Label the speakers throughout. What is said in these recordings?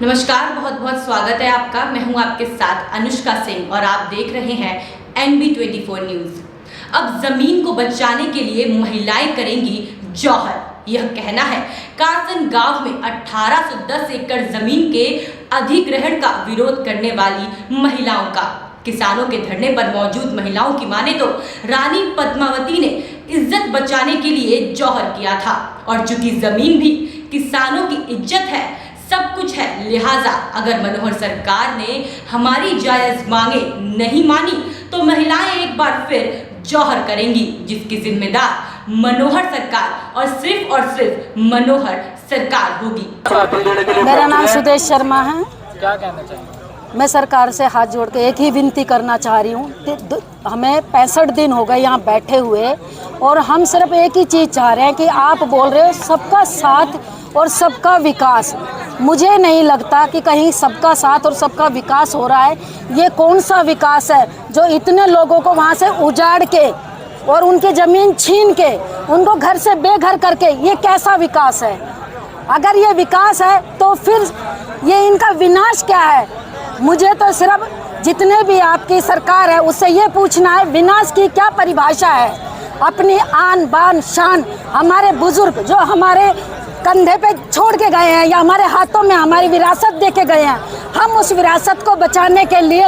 Speaker 1: नमस्कार, बहुत बहुत स्वागत है आपका। मैं हूं आपके साथ अनुष्का सिंह और आप देख रहे हैं NB24 न्यूज। अब जमीन को बचाने के लिए महिलाएं करेंगी जौहर, यह कहना है कासन गांव में 1810 एकड़ जमीन के अधिग्रहण का विरोध करने वाली महिलाओं का। किसानों के धरने पर मौजूद महिलाओं की माने तो रानी पद्मावती ने इज्जत बचाने के लिए जौहर किया था और चूंकि जमीन भी किसानों की इज्जत है, सब कुछ है, लिहाजा अगर मनोहर सरकार ने हमारी जायज मांगे नहीं मानी तो महिलाएं एक बार फिर जौहर करेंगी, जिसकी जिम्मेदार मनोहर सरकार और सिर्फ मनोहर सरकार होगी।
Speaker 2: मेरा नाम सुदेश शर्मा है।
Speaker 3: क्या कहना चाहिए?
Speaker 2: मैं सरकार से हाथ जोड़ के एक ही विनती करना चाह रही हूँ। हमें 65 दिन हो गए यहाँ बैठे हुए और हम सिर्फ एक ही चीज़ चाह रहे हैं कि आप बोल रहे हो सबका साथ और सबका विकास। मुझे नहीं लगता कि कहीं सबका साथ और सबका विकास हो रहा है। ये कौन सा विकास है जो इतने लोगों को वहाँ से उजाड़ के और उनकी ज़मीन छीन के उनको घर से बेघर करके, ये कैसा विकास है? अगर ये विकास है तो फिर ये इनका विनाश क्या है? मुझे तो सिर्फ जितने भी आपकी सरकार है उससे ये पूछना है, विनाश की क्या परिभाषा है? अपनी आन बान शान हमारे बुजुर्ग जो हमारे कंधे पे छोड़ के गए हैं या हमारे हाथों में हमारी विरासत दे के गए हैं, हम उस विरासत को बचाने के लिए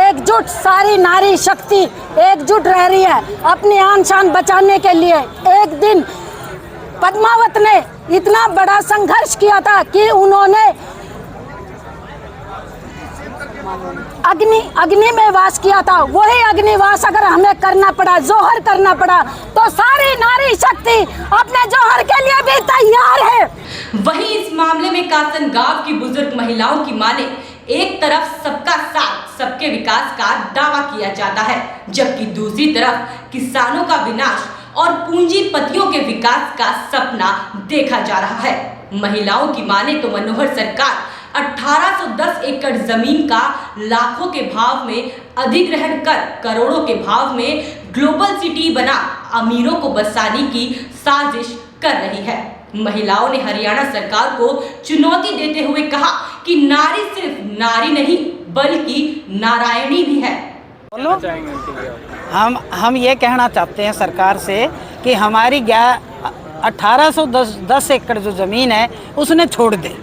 Speaker 2: एकजुट सारी नारी शक्ति एकजुट रह रही है अपनी आन शान बचाने के लिए। एक दिन पद्मावत ने इतना बड़ा संघर्ष किया था कि उन्होंने अग्नि में वास किया था। वही अग्निवास अगर हमें करना पड़ा, जौहर करना पड़ा, तो सारी नारी शक्ति अपने जौहर के लिए भी तैयार है।
Speaker 1: वहीं इस मामले में कासन गांव की बुजुर्ग महिलाओं की माने एक तरफ सबका साथ सबके विकास का दावा किया जाता है, जबकि दूसरी तरफ किसानों का विनाश और पूंजीपतियों के विकास का सपना देखा जा रहा है। महिलाओं की माने तो मनोहर सरकार 1810 एकड़ जमीन का लाखों के भाव में अधिग्रहण कर करोड़ों के भाव में ग्लोबल सिटी बना अमीरों को बसाने की साजिश कर रही है। महिलाओं ने हरियाणा सरकार को चुनौती देते हुए कहा कि नारी सिर्फ नारी नहीं बल्कि नारायणी भी है।
Speaker 3: हम ये कहना चाहते हैं सरकार से कि हमारी 1810 एकड़ जो ज़मीन है उसने छोड़ दे।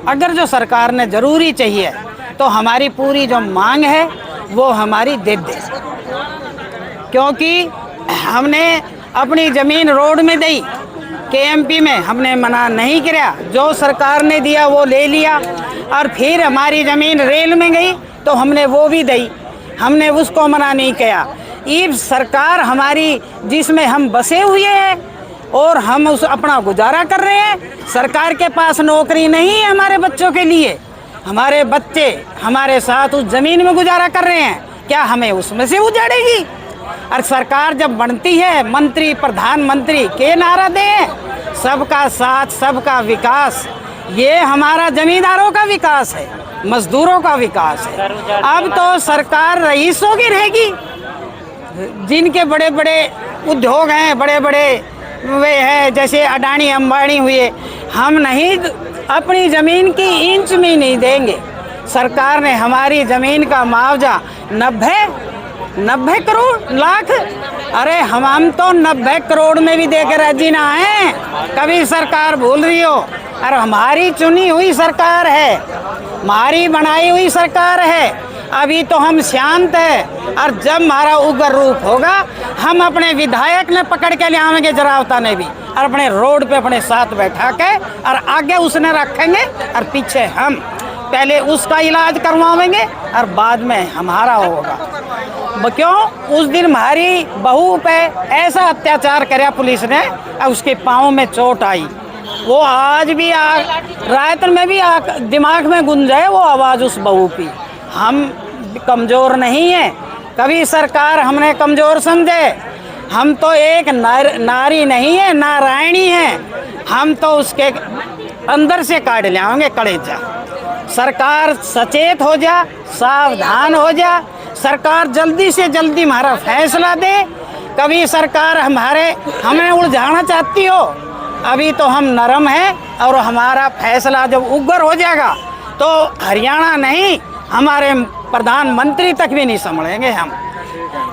Speaker 3: अगर जो सरकार ने ज़रूरी चाहिए तो हमारी पूरी जो मांग है वो हमारी दे दे, क्योंकि हमने अपनी ज़मीन रोड में दी, KMP में हमने मना नहीं किया, जो सरकार ने दिया वो ले लिया। और फिर हमारी ज़मीन रेल में गई तो हमने वो भी दी, हमने उसको मना नहीं किया। ये सरकार हमारी जिसमें हम बसे हुए हैं और हम उस अपना गुजारा कर रहे हैं। सरकार के पास नौकरी नहीं है हमारे बच्चों के लिए, हमारे बच्चे हमारे साथ उस ज़मीन में गुजारा कर रहे हैं, क्या हमें उसमें से उजाड़ेगी? और सरकार जब बनती है मंत्री प्रधानमंत्री के नारा दें, सबका साथ सबका विकास, ये हमारा जमींदारों का विकास है, मजदूरों का विकास है। अब तो सरकार रईसों की रहेगी, जिनके बड़े बड़े उद्योग हैं, बड़े बड़े वे हैं, जैसे अडानी अंबानी हुए। हम नहीं अपनी ज़मीन की इंच में नहीं देंगे। सरकार ने हमारी ज़मीन का मुआवजा 90 करोड़ लाख, अरे हम तो 90 करोड़ में भी दे के राजी ना हैं। कभी सरकार भूल रही हो? अरे हमारी चुनी हुई सरकार है, हमारी बनाई हुई सरकार है। अभी तो हम शांत है और जब हमारा उग्र रूप होगा हम अपने विधायक ने पकड़ के ले आएंगे जरावता ने भी, और अपने रोड पे अपने साथ बैठा के और आगे उसने रखेंगे और पीछे हम। पहले उसका इलाज करवाएंगे और बाद में हमारा होगा। क्यों? उस दिन हमारी बहू पे ऐसा अत्याचार कराया पुलिस ने और उसके पाँव में चोट आई। वो आज भी रात में भी दिमाग में गूंज है वो आवाज़ उस बहू की। हम कमज़ोर नहीं हैं, कभी सरकार हमने कमज़ोर समझे। हम तो एक नारी नहीं है, नारायणी है। हम तो उसके अंदर से काट ले आएंगे कलेजा। सरकार सचेत हो जा, सावधान हो जा। सरकार जल्दी से जल्दी हमारा फैसला दे। कभी सरकार हमें उलझाना चाहती हो, अभी तो हम नरम हैं और हमारा फैसला जब उग्र हो जाएगा तो हरियाणा नहीं, हमारे प्रधानमंत्री तक भी नहीं संभलेंगे हम।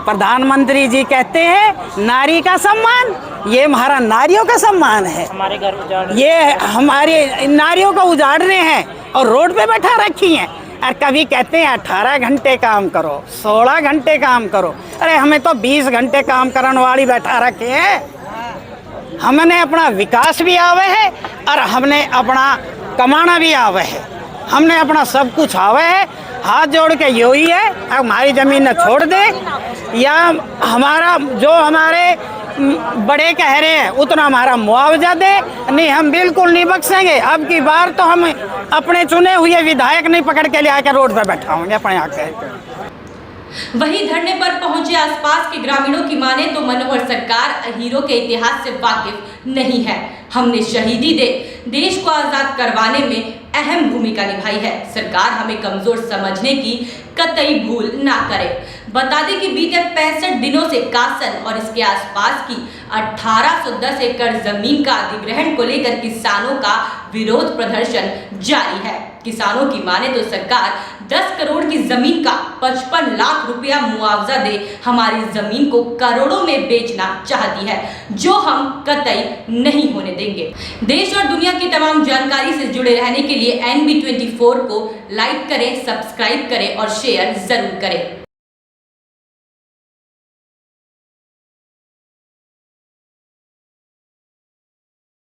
Speaker 3: प्रधानमंत्री जी कहते हैं नारी का सम्मान, ये हमारा नारियों का सम्मान है।
Speaker 4: हमारे घर उजाड़,
Speaker 3: ये हमारे नारियों को उजाड़ रहे हैं और रोड पे बैठा रखी हैं। और कभी कहते हैं 18 घंटे काम करो, 16 घंटे काम करो। अरे हमें तो 20 घंटे काम करने वाली बैठा रखे हैं। हमने अपना विकास भी आवे है और हमने अपना कमाना भी आवे है, हमने अपना सब कुछ आवे है। हाथ जोड़ के यही है, अब हमारी ज़मीन न छोड़ दे, या हमारा जो हमारे बड़े कह रहे हैं उतना हमारा मुआवजा दे। नहीं, हम बिल्कुल नहीं बख्शेंगे। अब की बार तो हम अपने चुने हुए विधायक नहीं पकड़ के ले आकर रोड पर बैठाओगे अपने आके।
Speaker 1: वहीं धरने पर पहुंचे आसपास के ग्रामीणों की माने तो मनोहर सरकार हीरो के इतिहास से वाकिफ नहीं है। हमने शहीदी दे देश को आजाद करवाने में अहम भूमिका निभाई है। सरकार हमें कमजोर समझने की कतई भूल ना करे। बता दें कि बीते 65 दिनों से कासन और इसके आसपास की 1810 एकड़ जमीन का अधिग्रहण को लेकर किसानों का विरोध प्रदर्शन जारी है। किसानों की माने तो सरकार 10 करोड़ की जमीन का 55 लाख रुपया मुआवजा दे हमारी जमीन को करोड़ों में बेचना चाहती है, जो हम कतई नहीं होने देंगे। देश और दुनिया की तमाम जानकारी से जुड़े रहने के लिए NB24 को लाइक करें, सब्सक्राइब करें और शेयर जरूर करें।